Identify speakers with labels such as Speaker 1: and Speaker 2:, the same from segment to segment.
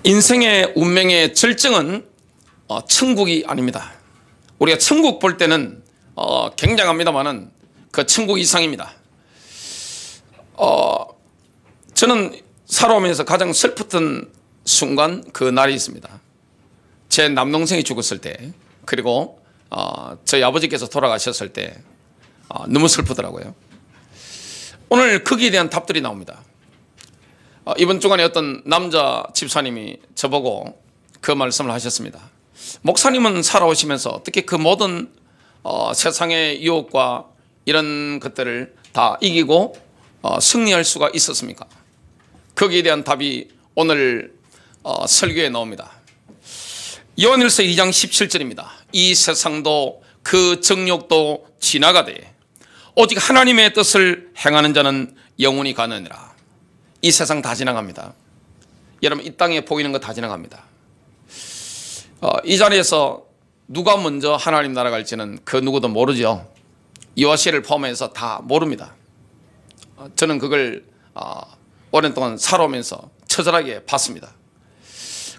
Speaker 1: 인생의 운명의 절정은 천국이 아닙니다. 우리가 천국 볼 때는 굉장합니다만은 그 천국 이상입니다. 저는 살아오면서 가장 슬펐던 순간 그 날이 있습니다. 제 남동생이 죽었을 때, 그리고 저희 아버지께서 돌아가셨을 때 너무 슬프더라고요. 오늘 거기에 대한 답들이 나옵니다. 이번 주간에 어떤 남자 집사님이 저보고 그 말씀을 하셨습니다. 목사님은 살아오시면서 어떻게 그 모든 세상의 유혹과 이런 것들을 다 이기고 승리할 수가 있었습니까? 거기에 대한 답이 오늘 설교에 나옵니다. 요한일서 2장 17절입니다. 이 세상도 그 정욕도 지나가되 오직 하나님의 뜻을 행하는 자는 영원히 가느니라. 이 세상 다 지나갑니다. 여러분, 이 땅에 보이는 거 다 지나갑니다. 이 자리에서 누가 먼저 하나님 나라 갈지는 그 누구도 모르죠. 이와 씨를 포함해서 다 모릅니다. 저는 그걸 오랜 동안 살아오면서 처절하게 봤습니다.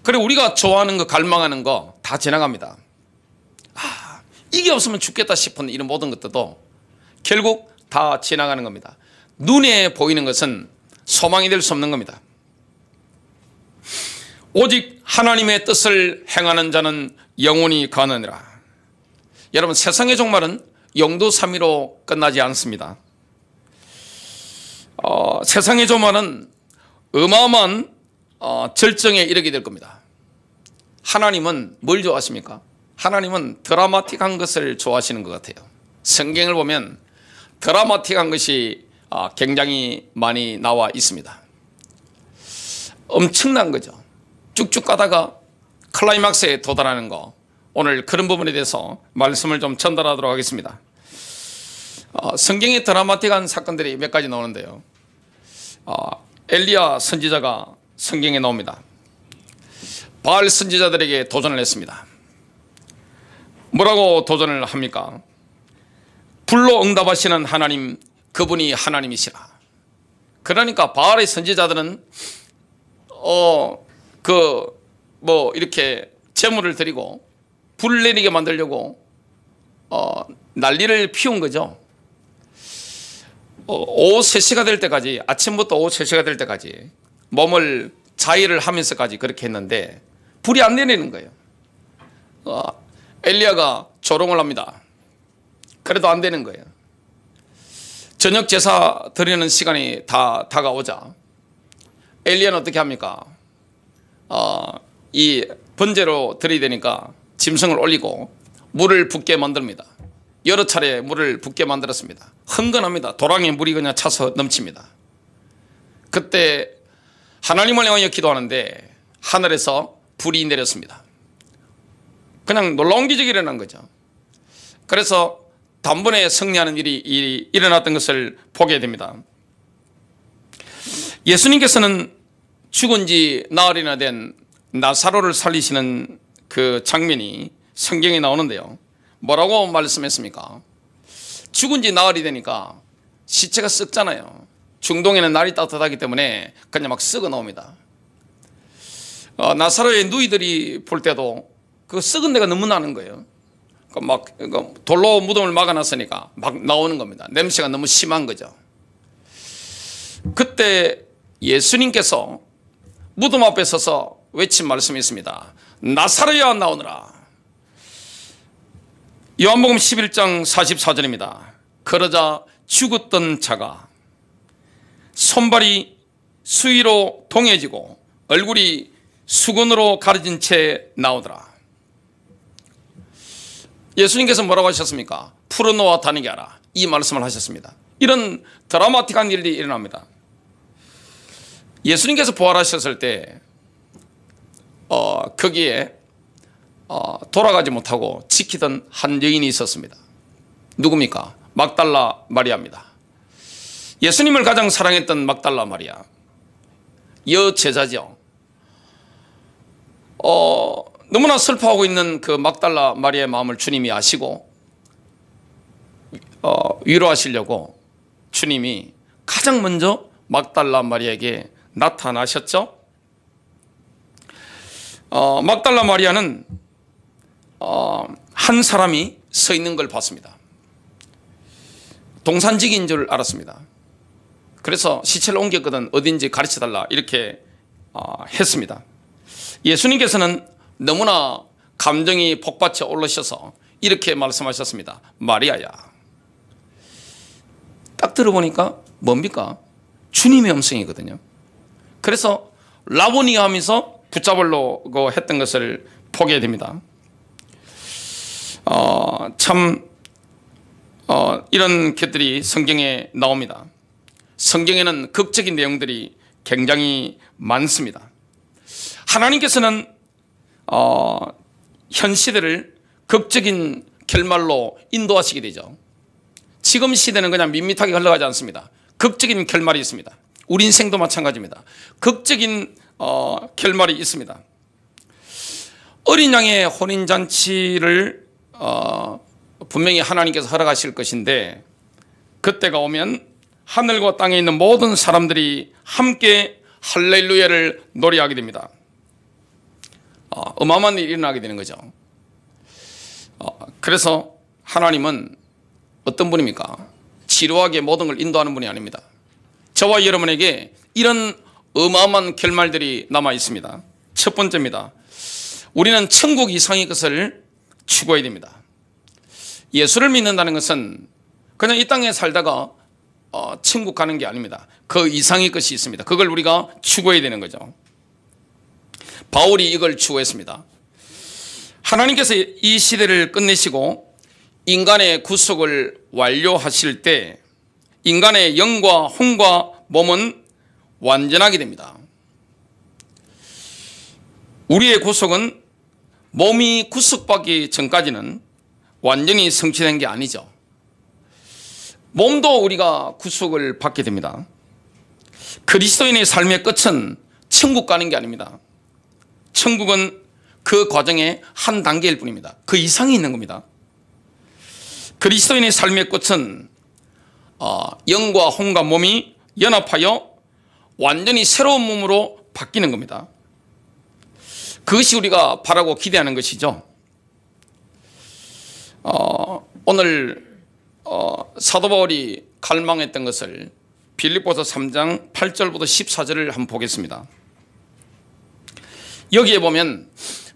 Speaker 1: 그리고 우리가 좋아하는 거, 갈망하는 거 다 지나갑니다. 이게 없으면 죽겠다 싶은 이런 모든 것들도 결국 다 지나가는 겁니다. 눈에 보이는 것은 소망이 될 수 없는 겁니다. 오직 하나님의 뜻을 행하는 자는 영원히 가느니라. 여러분, 세상의 종말은 용두삼위로 끝나지 않습니다. 세상의 종말은 어마어마한 절정에 이르게 될 겁니다. 하나님은 뭘 좋아하십니까? 하나님은 드라마틱한 것을 좋아하시는 것 같아요. 성경을 보면 드라마틱한 것이 굉장히 많이 나와 있습니다. 엄청난 거죠. 쭉쭉 가다가 클라이막스에 도달하는 거, 오늘 그런 부분에 대해서 말씀을 좀 전달하도록 하겠습니다. 성경에 드라마틱한 사건들이 몇 가지 나오는데요. 엘리야 선지자가 성경에 나옵니다. 바알 선지자들에게 도전을 했습니다. 뭐라고 도전을 합니까? 불로 응답하시는 하나님, 그분이 하나님이시라. 그러니까 바알의 선지자들은 이렇게 제물을 드리고 불 내리게 만들려고 난리를 피운 거죠. 오후 3시가 될 때까지, 아침부터 오후 3시가 될 때까지 몸을 자위를 하면서까지 그렇게 했는데 불이 안 내리는 거예요. 엘리야가 조롱을 합니다. 그래도 안 되는 거예요. 저녁 제사 드리는 시간이 다 다가오자 엘리야는 어떻게 합니까? 이 번제로 드려야 되니까 짐승을 올리고 물을 붓게 만듭니다. 여러 차례 물을 붓게 만들었습니다. 흥건합니다. 도랑에 물이 그냥 차서 넘칩니다. 그때 하나님을 향하여 기도하는데 하늘에서 불이 내렸습니다. 그냥 놀라운 기적이 일어난 거죠. 그래서 단번에 승리하는 일이 일어났던 것을 보게 됩니다. 예수님께서는 죽은 지 나흘이나 된 나사로를 살리시는 그 장면이 성경에 나오는데요. 뭐라고 말씀했습니까? 죽은 지 나흘이 되니까 시체가 썩잖아요. 중동에는 날이 따뜻하기 때문에 그냥 막 썩어 나옵니다. 나사로의 누이들이 볼 때도 그 썩은 데가 너무 나는 거예요. 막 돌로 무덤을 막아놨으니까 막 나오는 겁니다. 냄새가 너무 심한 거죠. 그때 예수님께서 무덤 앞에 서서 외친 말씀이 있습니다. 나사로야 나오너라. 요한복음 11장 44절입니다. 그러자 죽었던 자가 손발이 수위로 동해지고 얼굴이 수건으로 가려진 채 나오더라. 예수님께서 뭐라고 하셨습니까? 풀어놓아 다니게 하라. 이 말씀을 하셨습니다. 이런 드라마틱한 일이 일어납니다. 예수님께서 부활하셨을 때 거기에 돌아가지 못하고 지키던 한 여인이 있었습니다. 누굽니까? 막달라 마리아입니다. 예수님을 가장 사랑했던 막달라 마리아, 여제자죠. 너무나 슬퍼하고 있는 그 막달라 마리아의 마음을 주님이 아시고 위로하시려고 주님이 가장 먼저 막달라 마리아에게 나타나셨죠. 막달라 마리아는 한 사람이 서 있는 걸 봤습니다. 동산직인 줄 알았습니다. 그래서 시체를 옮겼거든 어딘지 가르쳐달라 이렇게 했습니다. 예수님께서는 너무나 감정이 복받쳐 올라셔서 이렇게 말씀하셨습니다. 마리아야. 딱 들어보니까 뭡니까? 주님의 음성이거든요. 그래서 라보니 하면서 붙잡으려고 했던 것을 보게 됩니다. 이런 것들이 성경에 나옵니다. 성경에는 극적인 내용들이 굉장히 많습니다. 하나님께서는 현 시대를 극적인 결말로 인도하시게 되죠. 지금 시대는 그냥 밋밋하게 흘러가지 않습니다. 극적인 결말이 있습니다. 우리 인생도 마찬가지입니다. 극적인 결말이 있습니다. 어린 양의 혼인잔치를 분명히 하나님께서 허락하실 것인데 그때가 오면 하늘과 땅에 있는 모든 사람들이 함께 할렐루야를 노래하게 됩니다. 어마어마한 일이 일어나게 되는 거죠. 그래서 하나님은 어떤 분입니까? 지루하게 모든 걸 인도하는 분이 아닙니다. 저와 여러분에게 이런 어마어마한 결말들이 남아 있습니다. 첫 번째입니다. 우리는 천국 이상의 것을 추구해야 됩니다. 예수를 믿는다는 것은 그냥 이 땅에 살다가 천국 가는 게 아닙니다. 그 이상의 것이 있습니다. 그걸 우리가 추구해야 되는 거죠. 바울이 이걸 추구했습니다. 하나님께서 이 시대를 끝내시고 인간의 구속을 완료하실 때 인간의 영과 혼과 몸은 완전하게 됩니다. 우리의 구속은 몸이 구속받기 전까지는 완전히 성취된 게 아니죠. 몸도 우리가 구속을 받게 됩니다. 그리스도인의 삶의 끝은 천국 가는 게 아닙니다. 천국은 그 과정의 한 단계일 뿐입니다. 그 이상이 있는 겁니다. 그리스도인의 삶의 끝은 영과 혼과 몸이 연합하여 완전히 새로운 몸으로 바뀌는 겁니다. 그것이 우리가 바라고 기대하는 것이죠. 오늘 사도 바울이 갈망했던 것을 빌립보서 3장 8절부터 14절을 한번 보겠습니다. 여기에 보면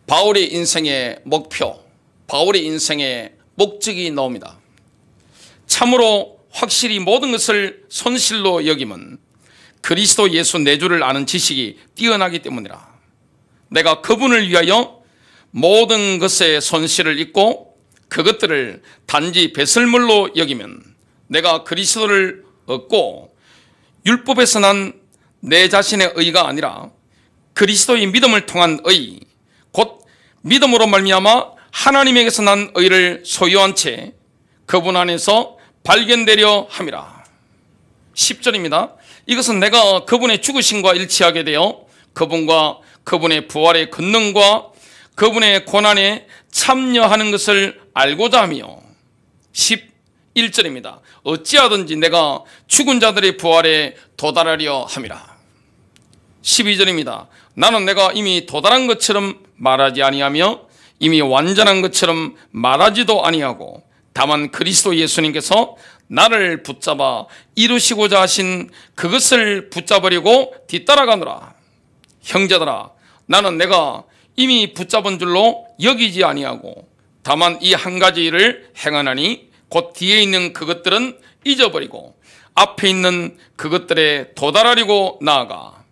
Speaker 1: 바울의 인생의 목표, 바울의 인생의 목적이 나옵니다. 참으로 확실히 모든 것을 손실로 여김은 그리스도 예수 내주를 아는 지식이 뛰어나기 때문이라. 내가 그분을 위하여 모든 것의 손실을 잊고 그것들을 단지 배설물로 여기면 내가 그리스도를 얻고 율법에서 난 내 자신의 의가 아니라 그리스도의 믿음을 통한 의, 곧 믿음으로 말미암아 하나님에게서 난 의를 소유한 채 그분 안에서 발견되려 함이라. 10절입니다. 이것은 내가 그분의 죽으심과 일치하게 되어 그분과 그분의 부활의 권능과 그분의 고난에 참여하는 것을 알고자 하며 11절입니다. 어찌하든지 내가 죽은 자들의 부활에 도달하려 함이라. 12절입니다. 나는 내가 이미 도달한 것처럼 말하지 아니하며 이미 완전한 것처럼 말하지도 아니하고 다만 그리스도 예수님께서 나를 붙잡아 이루시고자 하신 그것을 붙잡으려고 뒤따라가노라. 형제들아, 나는 내가 이미 붙잡은 줄로 여기지 아니하고 다만 이 한 가지 일을 행하나니 곧 뒤에 있는 그것들은 잊어버리고 앞에 있는 그것들에 도달하려고 나아가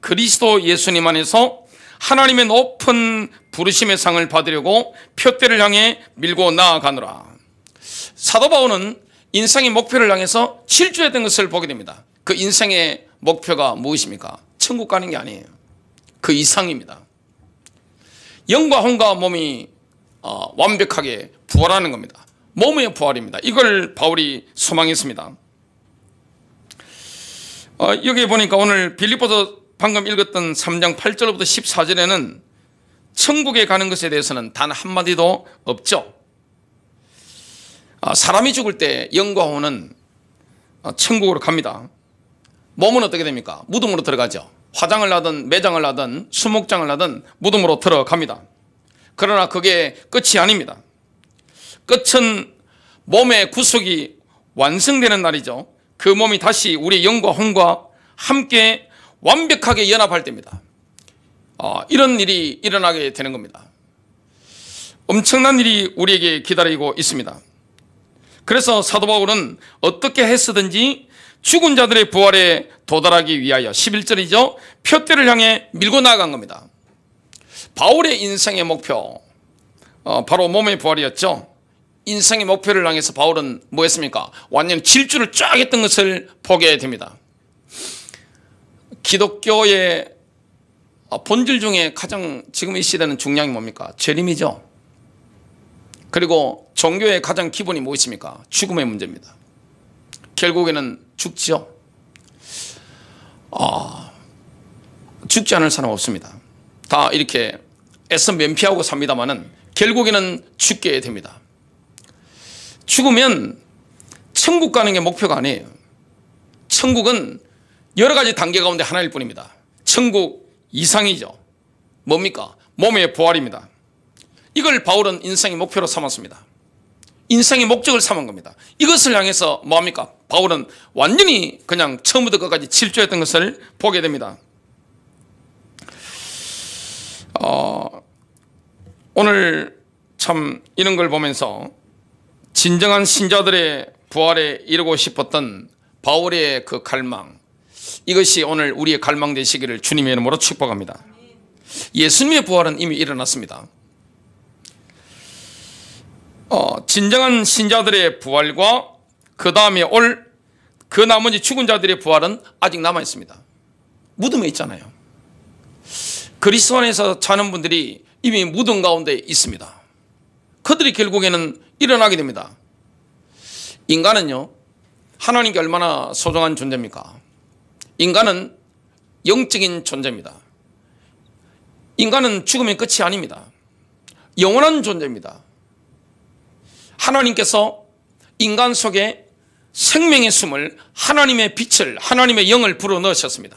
Speaker 1: 그리스도 예수님 안에서 하나님의 높은 부르심의 상을 받으려고 표대를 향해 밀고 나아가노라. 사도 바울은 인생의 목표를 향해서 질주했던 것을 보게 됩니다. 그 인생의 목표가 무엇입니까? 천국 가는 게 아니에요. 그 이상입니다. 영과 혼과 몸이 완벽하게 부활하는 겁니다. 몸의 부활입니다. 이걸 바울이 소망했습니다. 여기 보니까 오늘 빌립보서 방금 읽었던 3장 8절부터 14절에는 천국에 가는 것에 대해서는 단 한마디도 없죠. 사람이 죽을 때 영과 혼은 천국으로 갑니다. 몸은 어떻게 됩니까? 무덤으로 들어가죠. 화장을 하든 매장을 하든 수목장을 하든 무덤으로 들어갑니다. 그러나 그게 끝이 아닙니다. 끝은 몸의 구속이 완성되는 날이죠. 그 몸이 다시 우리의 영과 혼과 함께 완벽하게 연합할 때입니다. 이런 일이 일어나게 되는 겁니다. 엄청난 일이 우리에게 기다리고 있습니다. 그래서 사도 바울은 어떻게 했으든지 죽은 자들의 부활에 도달하기 위하여 11절이죠. 표대를 향해 밀고 나아간 겁니다. 바울의 인생의 목표, 바로 몸의 부활이었죠. 인생의 목표를 향해서 바울은 뭐 했습니까? 완전히 질주를 쫙 했던 것을 보게 됩니다. 기독교의 본질 중에 가장 지금 이 시대는 중요한 게 뭡니까? 재림이죠. 그리고 종교의 가장 기본이 무엇입니까? 죽음의 문제입니다. 결국에는 죽죠. 죽지 않을 사람 없습니다. 다 이렇게 애써 면피하고 삽니다마는 결국에는 죽게 됩니다. 죽으면 천국 가는 게 목표가 아니에요. 천국은 여러 가지 단계 가운데 하나일 뿐입니다. 천국 이상이죠. 뭡니까? 몸의 부활입니다. 이걸 바울은 인생의 목표로 삼았습니다. 인생의 목적을 삼은 겁니다. 이것을 향해서 뭐합니까? 바울은 완전히 그냥 처음부터 끝까지 질주했던 것을 보게 됩니다. 오늘 참 이런 걸 보면서 진정한 신자들의 부활에 이르고 싶었던 바울의 그 갈망, 이것이 오늘 우리의 갈망 되시기를 주님의 이름으로 축복합니다. 예수님의 부활은 이미 일어났습니다. 진정한 신자들의 부활과 그 다음에 올 그 나머지 죽은 자들의 부활은 아직 남아 있습니다. 무덤에 있잖아요. 그리스도 안에서 자는 분들이 이미 무덤 가운데 있습니다. 그들이 결국에는 일어나게 됩니다. 인간은요, 하나님께 얼마나 소중한 존재입니까? 인간은 영적인 존재입니다. 인간은 죽으면 끝이 아닙니다. 영원한 존재입니다. 하나님께서 인간 속에 생명의 숨을, 하나님의 빛을, 하나님의 영을 불어넣으셨습니다.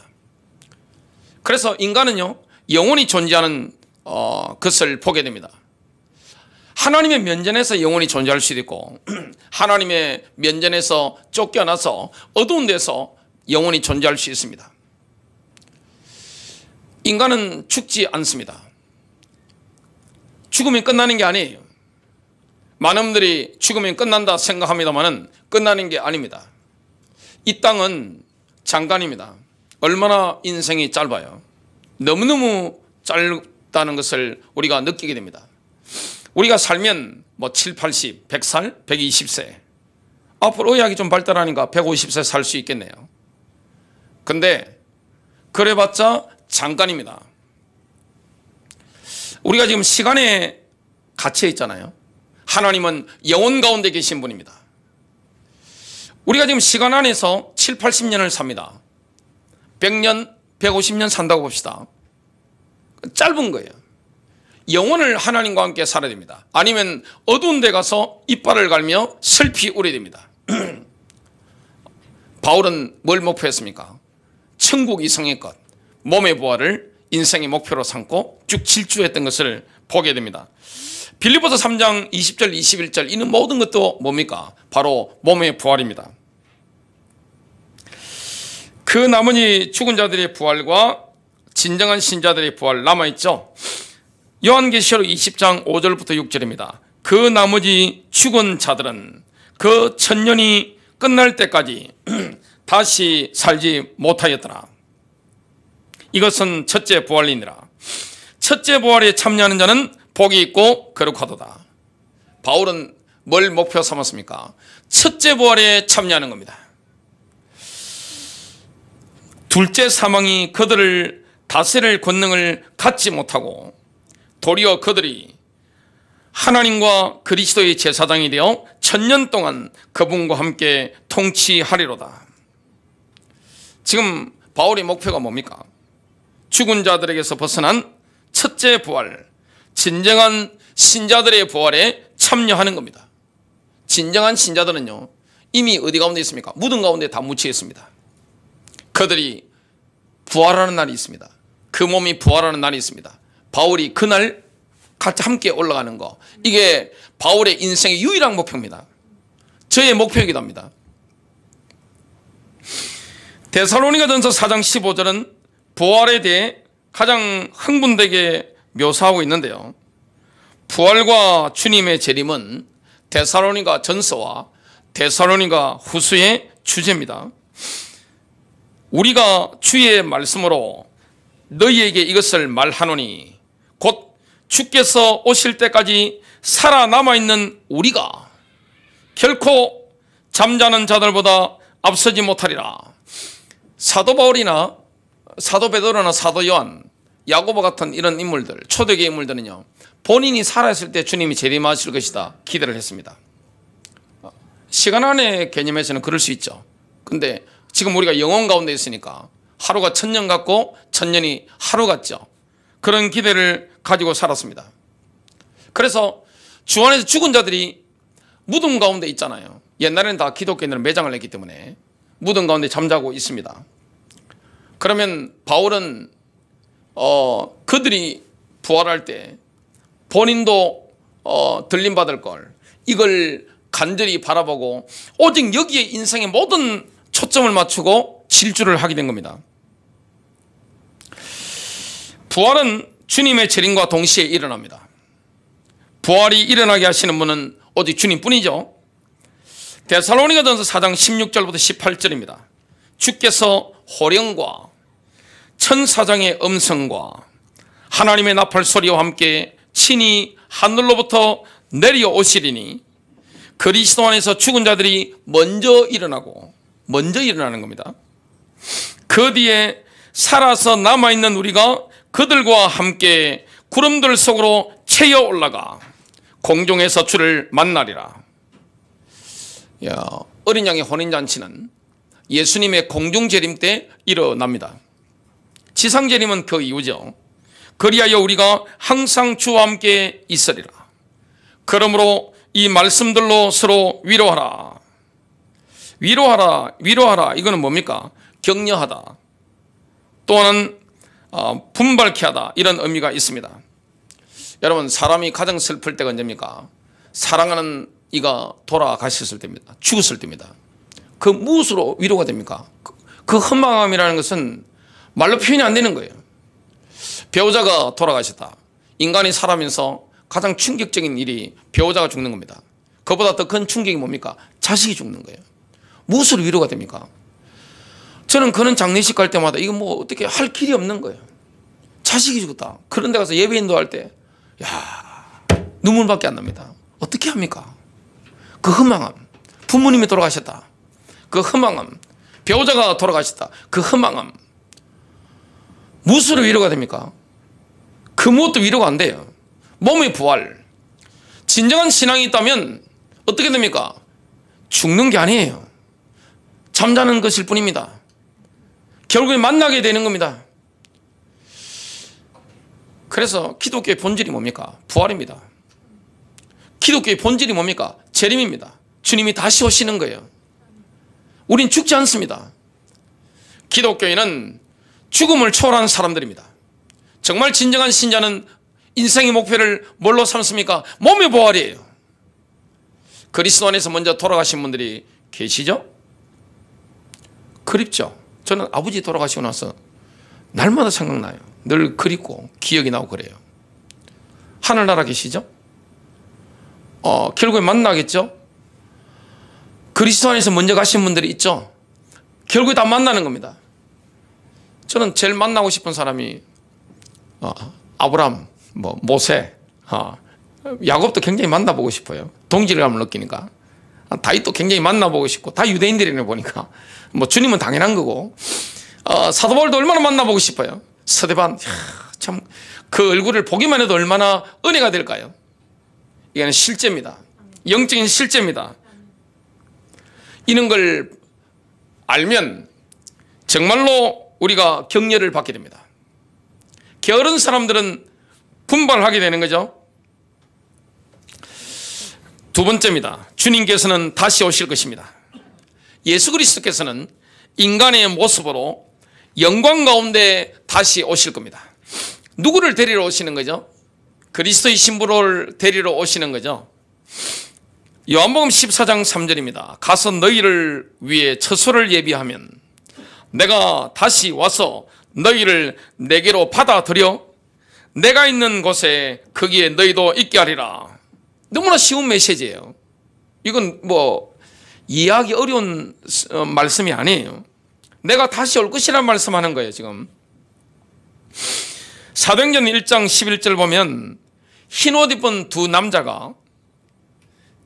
Speaker 1: 그래서 인간은요, 영원히 존재하는 것을 보게 됩니다. 하나님의 면전에서 영원히 존재할 수도 있고, 하나님의 면전에서 쫓겨나서 어두운 데서 영원히 존재할 수 있습니다. 인간은 죽지 않습니다. 죽으면 끝나는 게 아니에요. 많은 분들이 죽으면 끝난다 생각합니다만 끝나는 게 아닙니다. 이 땅은 잠깐입니다. 얼마나 인생이 짧아요. 너무너무 짧다는 것을 우리가 느끼게 됩니다. 우리가 살면 뭐 7, 80, 100살, 120세. 앞으로 의학이 좀 발달하니까 150세 살 수 있겠네요. 근데 그래봤자 잠깐입니다. 우리가 지금 시간에 갇혀 있잖아요. 하나님은 영혼 가운데 계신 분입니다. 우리가 지금 시간 안에서 7, 80년을 삽니다. 100년, 150년 산다고 봅시다. 짧은 거예요. 영혼을 하나님과 함께 살아야 됩니다. 아니면 어두운 데 가서 이빨을 갈며 슬피 울어야 됩니다. 바울은 뭘 목표했습니까? 천국 이상의 것, 몸의 부활을 인생의 목표로 삼고 쭉 질주했던 것을 보게 됩니다. 빌립보서 3장 20절 21절 이는 모든 것도 뭡니까? 바로 몸의 부활입니다. 그 나머지 죽은 자들의 부활과 진정한 신자들의 부활 남아있죠. 요한계시록 20장 5절부터 6절입니다. 그 나머지 죽은 자들은 그 천년이 끝날 때까지 다시 살지 못하였더라. 이것은 첫째 부활이니라. 첫째 부활에 참여하는 자는 복이 있고 거룩하도다. 바울은 뭘 목표 삼았습니까? 첫째 부활에 참여하는 겁니다. 둘째 사망이 그들을 다스릴 권능을 갖지 못하고 도리어 그들이 하나님과 그리스도의 제사장이 되어 천년 동안 그분과 함께 통치하리로다. 지금 바울의 목표가 뭡니까? 죽은 자들에게서 벗어난 첫째 부활, 진정한 신자들의 부활에 참여하는 겁니다. 진정한 신자들은요, 이미 어디 가운데 있습니까? 무덤 가운데 다 묻혀 있습니다. 그들이 부활하는 날이 있습니다. 그 몸이 부활하는 날이 있습니다. 바울이 그날 같이 함께 올라가는 거, 이게 바울의 인생의 유일한 목표입니다. 저의 목표이기도 합니다. 데살로니가전서 4장 15절은 부활에 대해 가장 흥분되게 묘사하고 있는데요, 부활과 주님의 재림은 데살로니가 전서와 데살로니가 후서의 주제입니다. 우리가 주의 말씀으로 너희에게 이것을 말하노니 곧 주께서 오실 때까지 살아남아있는 우리가 결코 잠자는 자들보다 앞서지 못하리라. 사도 바울이나 사도 베드로나 사도 요한, 야고보 같은 이런 인물들, 초대교회 인물들은요, 본인이 살아있을 때 주님이 재림하실 것이다 기대를 했습니다. 시간 안의 개념에서는 그럴 수 있죠. 근데 지금 우리가 영혼 가운데 있으니까 하루가 1000년 같고 1000년이 하루 같죠. 그런 기대를 가지고 살았습니다. 그래서 주 안에서 죽은 자들이 무덤 가운데 있잖아요. 옛날에는 다 기독교인들은 매장을 했기 때문에 무덤 가운데 잠자고 있습니다. 그러면 바울은 그들이 부활할 때 본인도 들림받을 걸, 이걸 간절히 바라보고 오직 여기에 인생의 모든 초점을 맞추고 질주를 하게 된 겁니다. 부활은 주님의 재림과 동시에 일어납니다. 부활이 일어나게 하시는 분은 오직 주님뿐이죠. 데살로니가전서 4장 16절부터 18절입니다. 주께서 호령과 천사장의 음성과 하나님의 나팔 소리와 함께 친히 하늘로부터 내려오시리니 그리스도 안에서 죽은 자들이 먼저 일어나는 겁니다. 그 뒤에 살아서 남아있는 우리가 그들과 함께 구름들 속으로 채여 올라가 공중에서 주를 만나리라. 어린 양의 혼인잔치는 예수님의 공중재림 때 일어납니다. 지상재림은 그 이후죠. 그리하여 우리가 항상 주와 함께 있으리라. 그러므로 이 말씀들로 서로 위로하라. 위로하라. 이거는 뭡니까? 격려하다. 또한 분발케 하다, 이런 의미가 있습니다. 여러분, 사람이 가장 슬플 때가 언제입니까? 사랑하는 이가 돌아가셨을 때입니다. 죽었을 때입니다. 그 무엇으로 위로가 됩니까? 그 허망함이라는 것은 말로 표현이 안 되는 거예요. 배우자가 돌아가셨다. 인간이 살아면서 가장 충격적인 일이 배우자가 죽는 겁니다. 그보다 더 큰 충격이 뭡니까? 자식이 죽는 거예요. 무엇으로 위로가 됩니까? 저는 그런 장례식 갈 때마다 이거 뭐 어떻게 할 길이 없는 거예요. 자식이 죽었다. 그런 데 가서 예배인도 할 때 눈물밖에 안 납니다. 어떻게 합니까? 그 허망함, 부모님이 돌아가셨다, 그 허망함, 배우자가 돌아가셨다, 그 허망함, 무엇으로 위로가 됩니까? 그 무엇도 위로가 안 돼요. 몸의 부활, 진정한 신앙이 있다면 어떻게 됩니까? 죽는 게 아니에요. 잠자는 것일 뿐입니다. 결국에 만나게 되는 겁니다. 그래서 기독교의 본질이 뭡니까? 부활입니다. 기독교의 본질이 뭡니까? 재림입니다. 주님이 다시 오시는 거예요. 우린 죽지 않습니다. 기독교인은 죽음을 초월한 사람들입니다. 정말 진정한 신자는 인생의 목표를 뭘로 삼습니까? 몸의 부활이에요. 그리스도 안에서 먼저 돌아가신 분들이 계시죠? 그립죠? 저는 아버지 돌아가시고 나서 날마다 생각나요. 늘 그립고 기억이 나고 그래요. 하늘나라 계시죠? 결국에 만나겠죠? 그리스도 안에서 먼저 가신 분들이 있죠? 결국에 다 만나는 겁니다. 저는 제일 만나고 싶은 사람이 아브람, 모세, 야곱도 굉장히 만나보고 싶어요. 동질감을 느끼니까. 다윗도 굉장히 만나보고 싶고, 다 유대인들이네 보니까 주님은 당연한 거고, 사도 바울도 얼마나 만나보고 싶어요. 스데반, 참 그 얼굴을 보기만 해도 얼마나 은혜가 될까요? 이거는 실제입니다. 영적인 실제입니다. 이런 걸 알면 정말로 우리가 격려를 받게 됩니다. 게으른 사람들은 분발하게 되는 거죠. 두 번째입니다. 주님께서는 다시 오실 것입니다. 예수 그리스도께서는 인간의 모습으로 영광 가운데 다시 오실 겁니다. 누구를 데리러 오시는 거죠? 그리스도의 신부를 데리러 오시는 거죠. 요한복음 14장 3절입니다. 가서 너희를 위해 처소를 예비하면 내가 다시 와서 너희를 내게로 받아들여 내가 있는 곳에 거기에 너희도 있게 하리라. 너무나 쉬운 메시지예요. 이건 뭐 이해하기 어려운 말씀이 아니에요. 내가 다시 올 것이라는 말씀하는 거예요. 지금 사도행전 1장 11절 보면 흰 옷 입은 두 남자가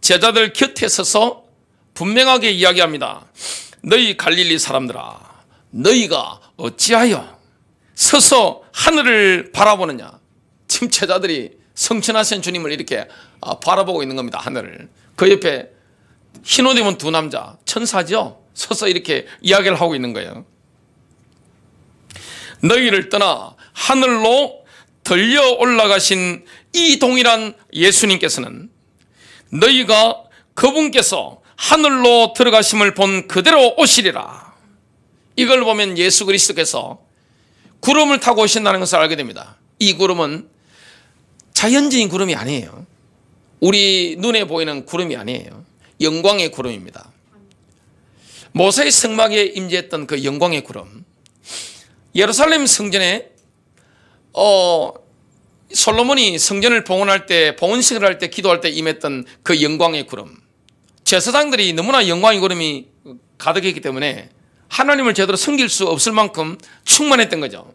Speaker 1: 제자들 곁에 서서 분명하게 이야기합니다. 너희 갈릴리 사람들아, 너희가 어찌하여 서서 하늘을 바라보느냐. 지금 제자들이 성천하신 주님을 이렇게 바라보고 있는 겁니다. 하늘을. 그 옆에 흰 옷 입은 두 남자, 천사죠. 서서 이렇게 이야기를 하고 있는 거예요. 너희를 떠나 하늘로 들려 올라가신 이 동일한 예수님께서는 너희가 그분께서 하늘로 들어가심을 본 그대로 오시리라. 이걸 보면 예수 그리스도께서 구름을 타고 오신다는 것을 알게 됩니다. 이 구름은 자연적인 구름이 아니에요. 우리 눈에 보이는 구름이 아니에요. 영광의 구름입니다. 모세의 성막에 임재했던 그 영광의 구름. 예루살렘 성전에 솔로몬이 성전을 봉헌할 때, 봉헌식을 할 때, 기도할 때 임했던 그 영광의 구름. 제사장들이 너무나 영광의 구름이 가득했기 때문에 하나님을 제대로 섬길 수 없을 만큼 충만했던 거죠.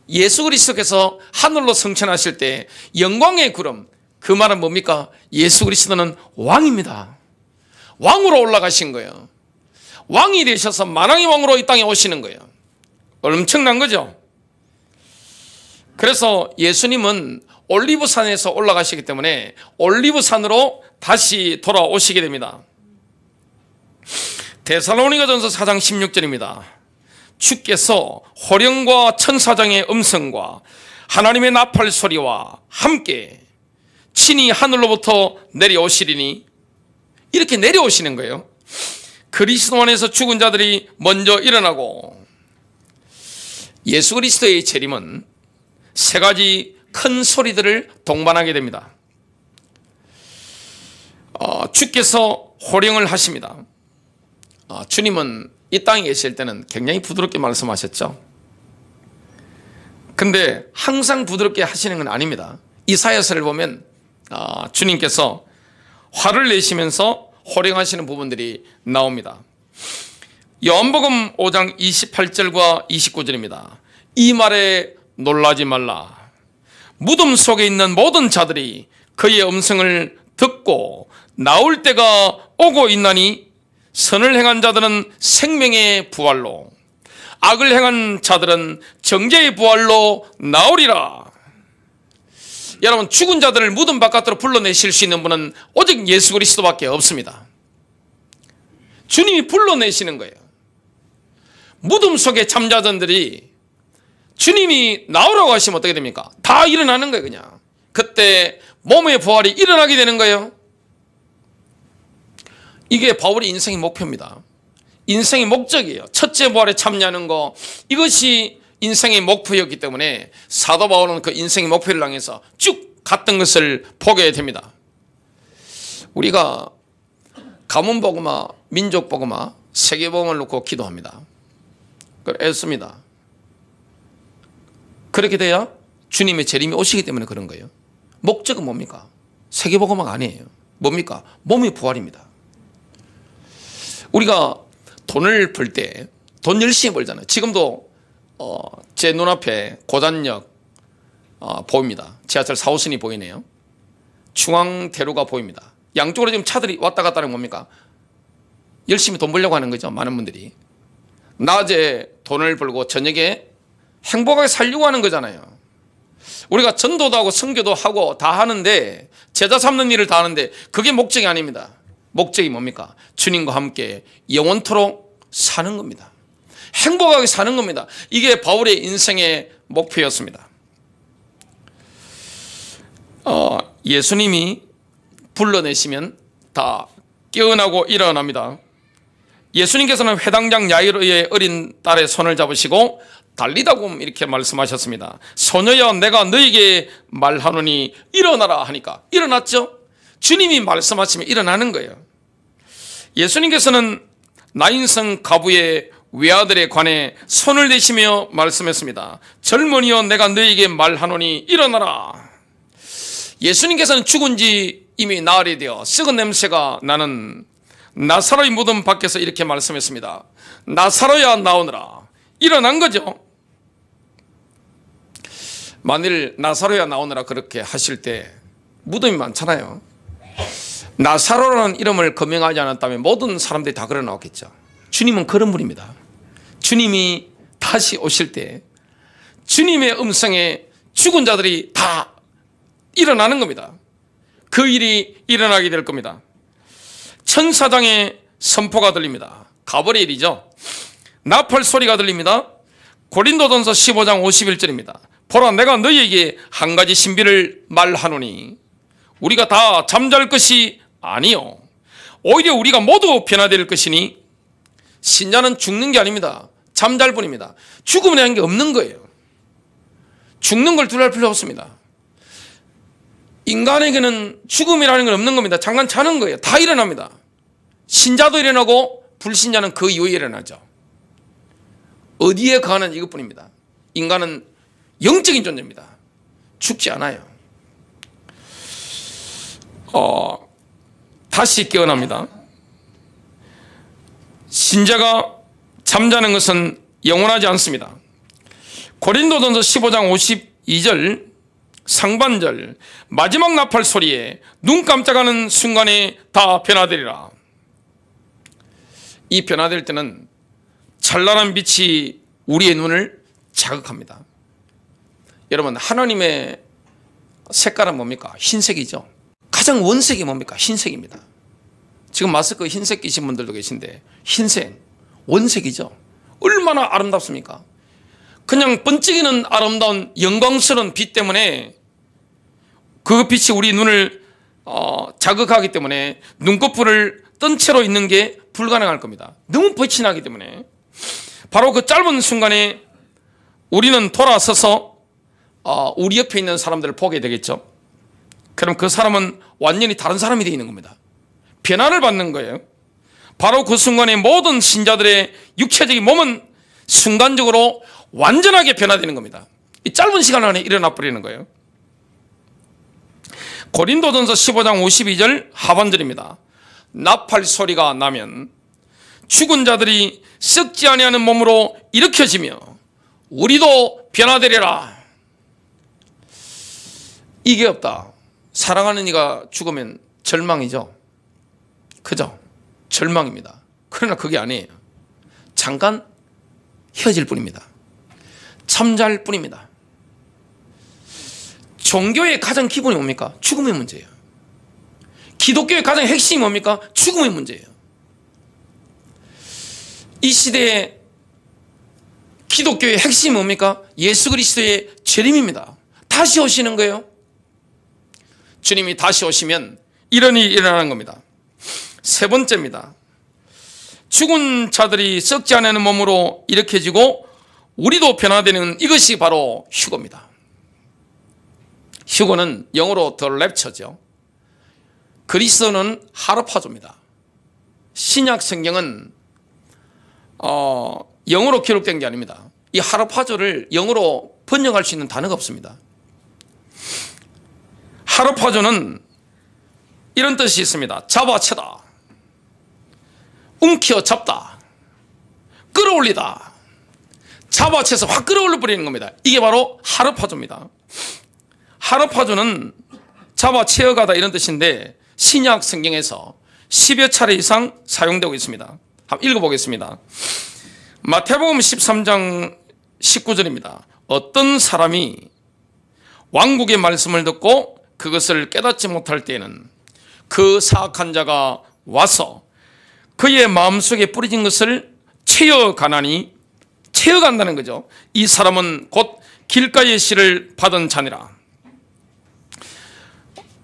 Speaker 1: 예수 그리스도께서 하늘로 승천하실 때 영광의 구름, 그 말은 뭡니까? 예수 그리스도는 왕입니다. 왕으로 올라가신 거예요. 왕이 되셔서 만왕의 왕으로 이 땅에 오시는 거예요. 엄청난 거죠. 그래서 예수님은 올리브산에서 올라가시기 때문에 올리브산으로 다시 돌아오시게 됩니다. 데살로니가전서 4장 16절입니다. 주께서 호령과 천사장의 음성과 하나님의 나팔 소리와 함께 친히 하늘로부터 내려오시리니, 이렇게 내려오시는 거예요. 그리스도 안에서 죽은 자들이 먼저 일어나고, 예수 그리스도의 재림은 세 가지 큰 소리들을 동반하게 됩니다. 주께서 호령을 하십니다. 주님은 이 땅에 계실 때는 굉장히 부드럽게 말씀하셨죠. 근데 항상 부드럽게 하시는 건 아닙니다. 이사야서를 보면 주님께서 화를 내시면서 호령하시는 부분들이 나옵니다. 요한복음 5장 28절과 29절입니다. 이 말에 놀라지 말라. 무덤 속에 있는 모든 자들이 그의 음성을 듣고 나올 때가 오고 있나니, 선을 행한 자들은 생명의 부활로, 악을 행한 자들은 정죄의 부활로 나오리라. 여러분, 죽은 자들을 무덤 바깥으로 불러내실 수 있는 분은 오직 예수 그리스도밖에 없습니다. 주님이 불러내시는 거예요. 무덤 속의 참자들이 주님이 나오라고 하시면 어떻게 됩니까? 다 일어나는 거예요. 그냥 그때 몸의 부활이 일어나게 되는 거예요. 이게 바울의 인생의 목표입니다. 인생의 목적이에요. 첫째 부활에 참여하는 거, 이것이 인생의 목표였기 때문에 사도 바울은 그 인생의 목표를 향해서 쭉 갔던 것을 보게 됩니다. 우리가 가문복음화, 민족복음화, 세계복음을 놓고 기도합니다. 그걸 애씁니다. 그렇게 돼야 주님의 재림이 오시기 때문에 그런 거예요. 목적은 뭡니까? 세계복음화가 아니에요. 뭡니까? 몸의 부활입니다. 우리가 돈을 벌 때 돈 열심히 벌잖아요. 지금도 제 눈앞에 고잔역 보입니다. 지하철 4호선이 보이네요. 중앙대로가 보입니다. 양쪽으로 지금 차들이 왔다 갔다 하는 뭡니까? 열심히 돈 벌려고 하는 거죠. 많은 분들이 낮에 돈을 벌고 저녁에 행복하게 살려고 하는 거잖아요. 우리가 전도도 하고 선교도 하고 다 하는데, 제자 삼는 일을 다 하는데 그게 목적이 아닙니다. 목적이 뭡니까? 주님과 함께 영원토록 사는 겁니다. 행복하게 사는 겁니다. 이게 바울의 인생의 목표였습니다. 예수님이 불러내시면 다 깨어나고 일어납니다. 예수님께서는 회당장 야이로의 어린 딸의 손을 잡으시고 달리다굼 이렇게 말씀하셨습니다. 소녀야 내가 너에게 말하노니 일어나라 하니까 일어났죠. 주님이 말씀하시면 일어나는 거예요. 예수님께서는 나인성 가부의 외아들에 관해 손을 대시며 말씀했습니다. 젊은이여 내가 너에게 말하노니 일어나라. 예수님께서는 죽은 지 이미 나흘이 되어 썩은 냄새가 나는 나사로의 무덤 밖에서 이렇게 말씀했습니다. 나사로야 나오너라. 일어난 거죠. 만일 나사로야 나오너라 그렇게 하실 때 무덤이 많잖아요. 나사로라는 이름을 거명하지 않았다면 모든 사람들이 다 그래 나왔겠죠. 주님은 그런 분입니다. 주님이 다시 오실 때 주님의 음성에 죽은 자들이 다 일어나는 겁니다. 그 일이 일어나게 될 겁니다. 천사장의 선포가 들립니다. 가브리엘이죠. 나팔 소리가 들립니다. 고린도전서 15장 51절입니다. 보라 내가 너희에게 한 가지 신비를 말하노니 우리가 다 잠잘 것이 아니요 오히려 우리가 모두 변화될 것이니. 신자는 죽는 게 아닙니다. 잠잘 뿐입니다. 죽음이라는 게 없는 거예요. 죽는 걸 두려워할 필요 없습니다. 인간에게는 죽음이라는 건 없는 겁니다. 잠깐 자는 거예요. 다 일어납니다. 신자도 일어나고 불신자는 그 이후에 일어나죠. 어디에 가는 이것뿐입니다. 인간은 영적인 존재입니다. 죽지 않아요. 다시 깨어납니다. 신자가 잠자는 것은 영원하지 않습니다. 고린도전서 15장 52절 상반절 마지막 나팔 소리에 눈 깜짝하는 순간에 다 변화되리라. 이 변화될 때는 찬란한 빛이 우리의 눈을 자극합니다. 여러분 하나님의 색깔은 뭡니까? 흰색이죠. 가장 원색이 뭡니까? 흰색입니다. 지금 마스크 흰색 끼신 분들도 계신데 흰색 원색이죠. 얼마나 아름답습니까? 그냥 번쩍이는 아름다운 영광스러운 빛 때문에 그 빛이 우리 눈을 자극하기 때문에 눈꺼풀을 뜬 채로 있는 게 불가능할 겁니다. 너무 빛이 나기 때문에 바로 그 짧은 순간에 우리는 돌아서서 우리 옆에 있는 사람들을 보게 되겠죠. 그럼 그 사람은 완전히 다른 사람이 되어 있는 겁니다. 변화를 받는 거예요. 바로 그 순간에 모든 신자들의 육체적인 몸은 순간적으로 완전하게 변화되는 겁니다. 이 짧은 시간 안에 일어나 버리는 거예요. 고린도전서 15장 52절 하반절입니다. 나팔 소리가 나면 죽은 자들이 썩지 아니하는 몸으로 일으켜지며 우리도 변화되리라. 이게 없다. 사랑하는 이가 죽으면 절망이죠. 그죠? 절망입니다. 그러나 그게 아니에요. 잠깐 헤어질 뿐입니다. 잠잘 뿐입니다. 종교의 가장 기본이 뭡니까? 죽음의 문제예요. 기독교의 가장 핵심이 뭡니까? 죽음의 문제예요. 이 시대에 기독교의 핵심이 뭡니까? 예수 그리스도의 재림입니다. 다시 오시는 거예요. 주님이 다시 오시면 이런 일이 일어나는 겁니다. 세 번째입니다. 죽은 자들이 썩지 않는 몸으로 일으켜지고 우리도 변화되는 이것이 바로 휴거입니다. 휴거는 영어로 더 랩처죠. 그리스도는 하르파조입니다. 신약 성경은 영어로 기록된 게 아닙니다. 이 하르파조를 영어로 번역할 수 있는 단어가 없습니다. 하르파조는 이런 뜻이 있습니다. 잡아채다, 움켜 잡다, 끌어올리다, 잡아채서 확 끌어올려 버리는 겁니다. 이게 바로 하르파조입니다. 하르파조는 잡아채어가다 이런 뜻인데 신약 성경에서 10여 차례 이상 사용되고 있습니다. 한번 읽어보겠습니다. 마태복음 13장 19절입니다. 어떤 사람이 왕국의 말씀을 듣고 그것을 깨닫지 못할 때에는 그 사악한 자가 와서 그의 마음속에 뿌려진 것을 채어가나니, 채어간다는 거죠. 이 사람은 곧 길가의 씨를 받은 자니라.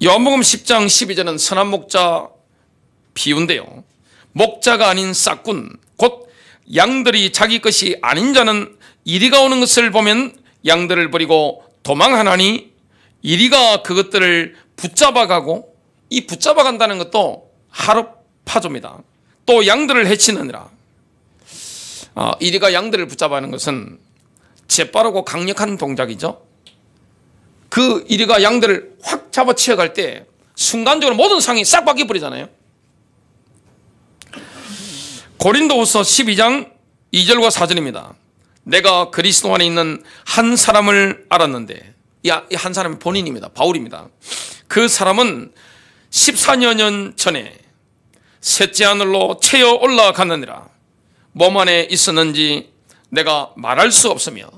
Speaker 1: 요한복음 10장 12절은 선한 목자 비유인데요, 목자가 아닌 싹군, 곧 양들이 자기 것이 아닌 자는 이리가 오는 것을 보면 양들을 버리고 도망하나니 이리가 그것들을 붙잡아가고, 이 붙잡아간다는 것도 하르파조입니다. 또 양들을 해치느니라. 이리가 양들을 붙잡아가는 것은 재빠르고 강력한 동작이죠. 그 이리가 양들을 확 잡아치어갈 때 순간적으로 모든 상이 싹 바뀌어버리잖아요. 고린도후서 12장 2절과 4절입니다. 내가 그리스도 안에 있는 한 사람을 알았는데, 이 한 사람이 본인입니다. 바울입니다. 그 사람은 14여 년 전에 셋째 하늘로 채어 올라갔느니라. 몸 안에 있었는지 내가 말할 수 없으며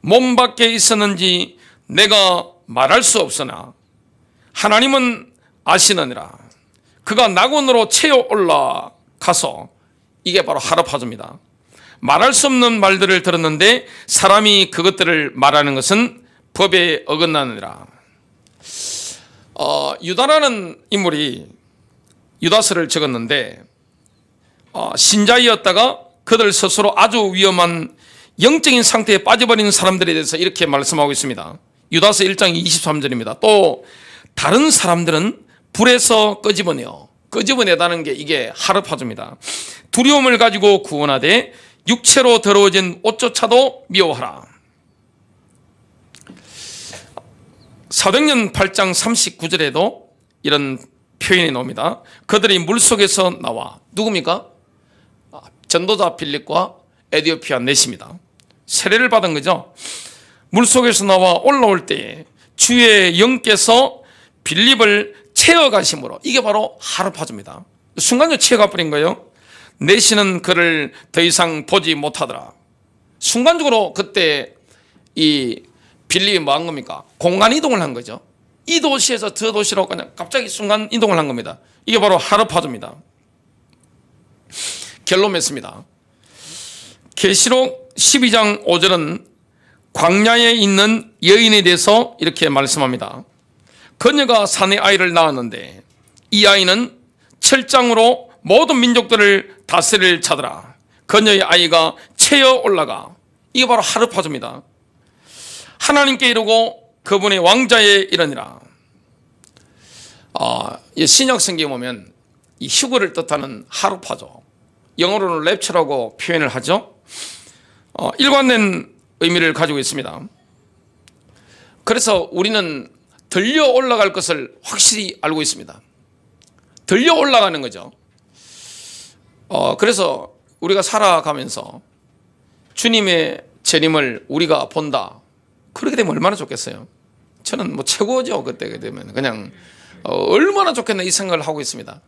Speaker 1: 몸 밖에 있었는지 내가 말할 수 없으나 하나님은 아시느니라. 그가 낙원으로 채어 올라가서, 이게 바로 하르파조입니다. 말할 수 없는 말들을 들었는데 사람이 그것들을 말하는 것은 법에 어긋나느니라. 유다라는 인물이 유다서를 적었는데, 신자이었다가 그들 스스로 아주 위험한 영적인 상태에 빠져버린 사람들에 대해서 이렇게 말씀하고 있습니다. 유다서 1장 23절입니다. 또 다른 사람들은 불에서 끄집어내다는 게 이게 하르파조입니다. 두려움을 가지고 구원하되 육체로 더러워진 옷조차도 미워하라. 사도행전 8장 39절에도 이런 표현이 나옵니다. 그들이 물속에서 나와, 누굽니까? 전도자 빌립과 에디오피아 넷입니다. 세례를 받은 거죠. 물속에서 나와 올라올 때에 주의 영께서 빌립을 채워가심으로, 이게 바로 하르파조입니다. 순간적으로 채워가 버린 거예요. 넷이는 그를 더 이상 보지 못하더라. 순간적으로 그때 이 빌립이 뭐 한 겁니까? 공간 이동을 한 거죠. 이 도시에서 저 도시로 그냥 갑자기 순간 이동을 한 겁니다. 이게 바로 하르파조입니다. 결론 맺습니다. 계시록 12장 5절은 광야에 있는 여인에 대해서 이렇게 말씀합니다. 그녀가 사내 아이를 낳았는데 이 아이는 철장으로 모든 민족들을 다스릴 자더라. 그녀의 아이가 채어 올라가, 이게 바로 하르파조입니다. 하나님께 이르고 그분의 왕자에 이르니라. 신약 성경에 보면 이 휴거를 뜻하는 하르파조, 영어로는 랩처라고 표현을 하죠. 일관된 의미를 가지고 있습니다. 그래서 우리는 들려 올라갈 것을 확실히 알고 있습니다. 들려 올라가는 거죠. 그래서 우리가 살아가면서 주님의 재림을 우리가 본다, 그렇게 되면 얼마나 좋겠어요. 저는 뭐 최고죠. 그때 되면 그냥 얼마나 좋겠나 이 생각을 하고 있습니다.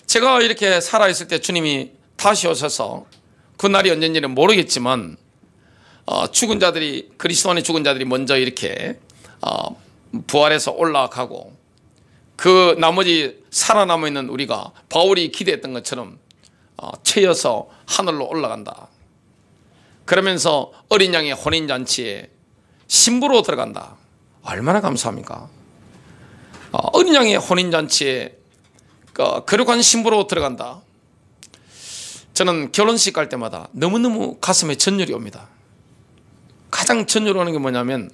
Speaker 1: 제가 이렇게 살아있을 때 주님이 다시 오셔서, 그 날이 언젠지는 모르겠지만 죽은 자들이, 그리스도 안에 죽은 자들이 먼저 이렇게 부활해서 올라가고, 그 나머지 살아남아 있는 우리가 바울이 기대했던 것처럼 채여서 하늘로 올라간다. 그러면서 어린 양의 혼인잔치에 신부로 들어간다. 얼마나 감사합니까? 어린 양의 혼인잔치에 거룩한 신부로 들어간다. 저는 결혼식 갈 때마다 너무너무 가슴에 전율이 옵니다. 가장 전율 오는 게 뭐냐면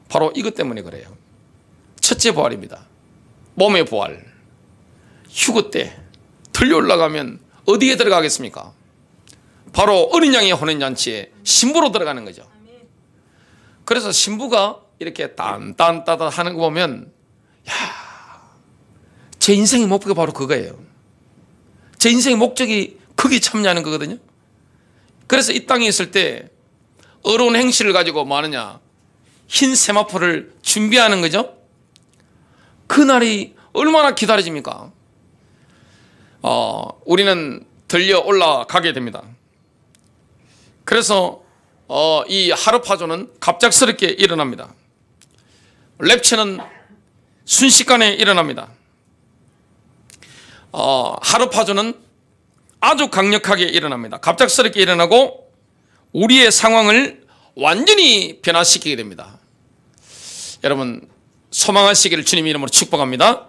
Speaker 1: 바로 이것 때문에 그래요. 첫째 부활입니다. 몸의 부활. 휴거 때 들려 올라가면 어디에 들어가겠습니까? 바로 어린 양의 혼인잔치에 신부로 들어가는 거죠. 그래서 신부가 이렇게 딴딴따다 하는 거 보면, 제 인생의 목표가 바로 그거예요. 제 인생의 목적이 거기 참여하는 거거든요. 그래서 이 땅에 있을 때 어려운 행실을 가지고 뭐 하느냐, 흰 세마포를 준비하는 거죠. 그날이 얼마나 기다려집니까? 우리는 들려 올라가게 됩니다. 그래서 이 하르파조는 갑작스럽게 일어납니다. 랩처는 순식간에 일어납니다. 하르파조는 아주 강력하게 일어납니다. 갑작스럽게 일어나고 우리의 상황을 완전히 변화시키게 됩니다. 여러분, 소망하시기를 주님 이름으로 축복합니다.